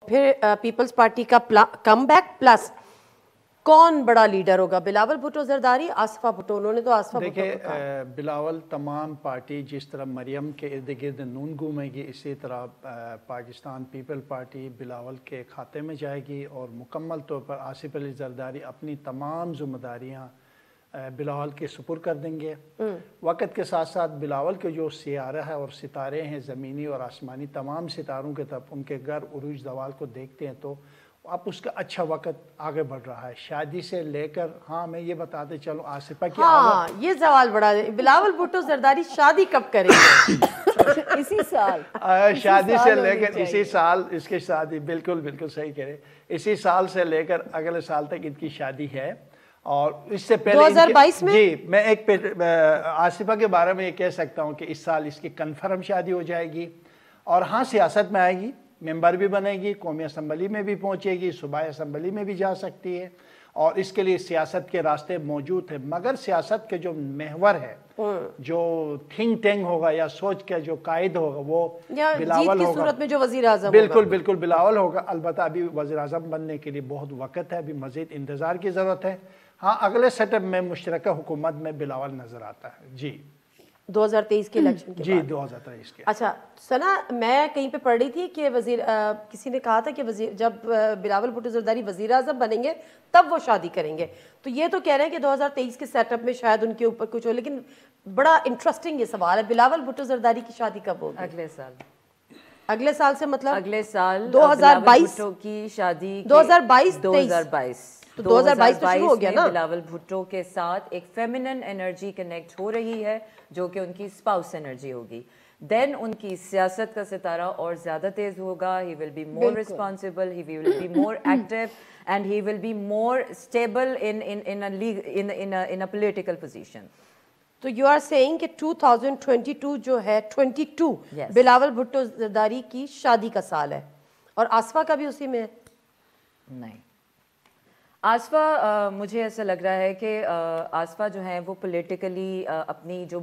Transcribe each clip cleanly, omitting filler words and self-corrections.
फिर peoples party का comeback plus कौन बड़ा लीडर होगा? बिलावल भुट्टो जरदारी, आसिफा भुट्टो? उन्होंने तो आसिफा भुट्टो को कहा। बिलावल तमाम पार्टी जिस तरह मरियम के इर्द गिर्द नून घूमेगी, इसी तरह पाकिस्तान पीपल पार्टी बिलावल के खाते में जाएगी और मुकम्मल तौर पर आसिफ अली जरदारी अपनी तमाम जिम्मेदारियाँ बिलावल के सुपुर कर देंगे। वक़्त के साथ साथ बिलावल के जो सियारा है और सितारे हैं, ज़मीनी और आसमानी, तमाम सितारों के तरफ उनके घर उरूज दवाल को देखते हैं तो अब उसका अच्छा वक़्त आगे बढ़ रहा है। शादी से लेकर, हाँ मैं ये बताते चलो आसिफा की, हाँ ये सवाल बड़ा है, बिलावल भुट्टो जरदारी शादी कब करेंगे? इसी साल शादी से लेकर इसी साल इसकी शादी, बिल्कुल बिल्कुल सही कह रहे, इसी साल से लेकर अगले साल तक इनकी शादी है। और इससे पहले 2022 में जी मैं एक आसिफा के बारे में ये कह सकता हूँ कि इस साल इसकी कन्फर्म शादी हो जाएगी और हाँ सियासत में आएगी, मेंबर भी बनेगी, कौमी असम्बली में भी पहुंचेगी, सूबाई असम्बली में भी जा सकती है और इसके लिए सियासत के रास्ते मौजूद है। मगर सियासत के जो महवर है, जो थिंक टैंक होगा या सोच के जो कायद होगा वो बिलावल होगा। सूरत में जो वज़ीर आज़म बिल्कुल बिल्कुल बिलावल होगा। अलबत्ता अभी वज़ीर आज़म बनने के लिए बहुत वक़्त है, अभी मज़ीद इंतज़ार की ज़रूरत है। हाँ अगले सेटअप में मुश्तरका हुकूमत में बिलावल नज़र आता है। जी 2023 के इलेक्शन के जी बाद। 2023 के। अच्छा सना, मैं कहीं पे पढ़ रही थी कि किसी ने कहा था कि जब बिलावल भुट्टो जरदारी वज़ीर आज़म बनेंगे तब वो शादी करेंगे, तो ये तो कह रहे हैं कि 2023 के सेटअप में शायद उनके ऊपर कुछ हो। लेकिन बड़ा इंटरेस्टिंग ये सवाल है, बिलावल भुट्टो जरदारी की शादी कब होगी? अगले साल। अगले साल से मतलब अगले साल 2022 की शादी 2022 तो 2022 तो शुरू हो गया ना। बिलावल भुट्टो के साथ एक फेमिनिन एनर्जी कनेक्ट हो रही है जो कि उनकी स्पाउस एनर्जी होगी। देन उनकी सियासत का सितारा और ज्यादा तेज होगा। He will be more responsible, he will be more active and he will be more stable in a political position. तो यू आर सेइंग कि 2022 जो है 22 बिलावल भुट्टो जरदारी की शादी का साल है और आसिफा का भी उसी में है? नहीं, आसिफा मुझे ऐसा लग रहा है कि आसिफा जो है वो पॉलिटिकली अपनी जो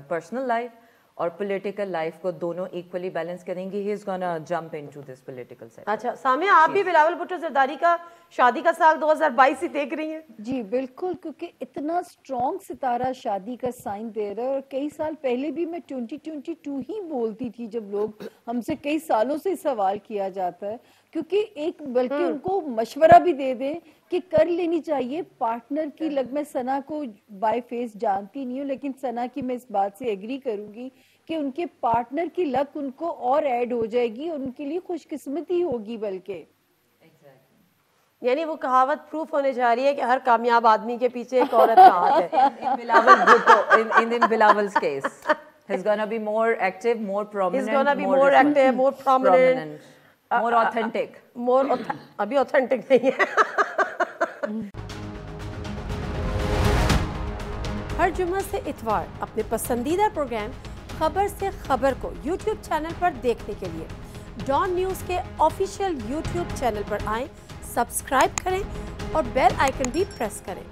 पर्सनल लाइफ और पॉलिटिकल लाइफ को दोनों इक्वली बैलेंस करेंगी। He is gonna jump into this political sector. अच्छा सामिया, आप भी बिलावल भुट्टो जरदारी का शादी का साल 2022 ही देख रही हैं? जी बिल्कुल, क्योंकि इतना स्ट्रॉन्ग सितारा शादी का साइन दे रहा है। और कई साल पहले भी मैं 2022 ही बोलती थी जब लोग हमसे कई सालों से सवाल किया जाता है, क्योंकि एक बल्कि उनको मशवरा भी दे दें कि कर लेनी चाहिए पार्टनर की। लग मैं सना को बाय फेस जानती नहीं हूँ, लेकिन सना की मैं इस बात से एग्री करूंगी कि उनके पार्टनर की लक उनको और ऐड हो जाएगी और उनके लिए खुशकिस्मती होगी। बल्कि यानी वो कहावत प्रूफ होने जा रही है कि हर कामयाब आदमी के पीछे एक औरत का हाथ है। Bilawal Bhutto in Bilaval's case he's gonna be more active, more prominent, he's gonna be more active, more prominent, more authentic, अभी ऑथेंटिक नहीं है। हर जुम्मे से इतवार अपने पसंदीदा प्रोग्राम खबर से खबर को YouTube चैनल पर देखने के लिए डॉन न्यूज़ के ऑफिशियल YouTube चैनल पर आएं, सब्सक्राइब करें और बेल आइकन भी प्रेस करें।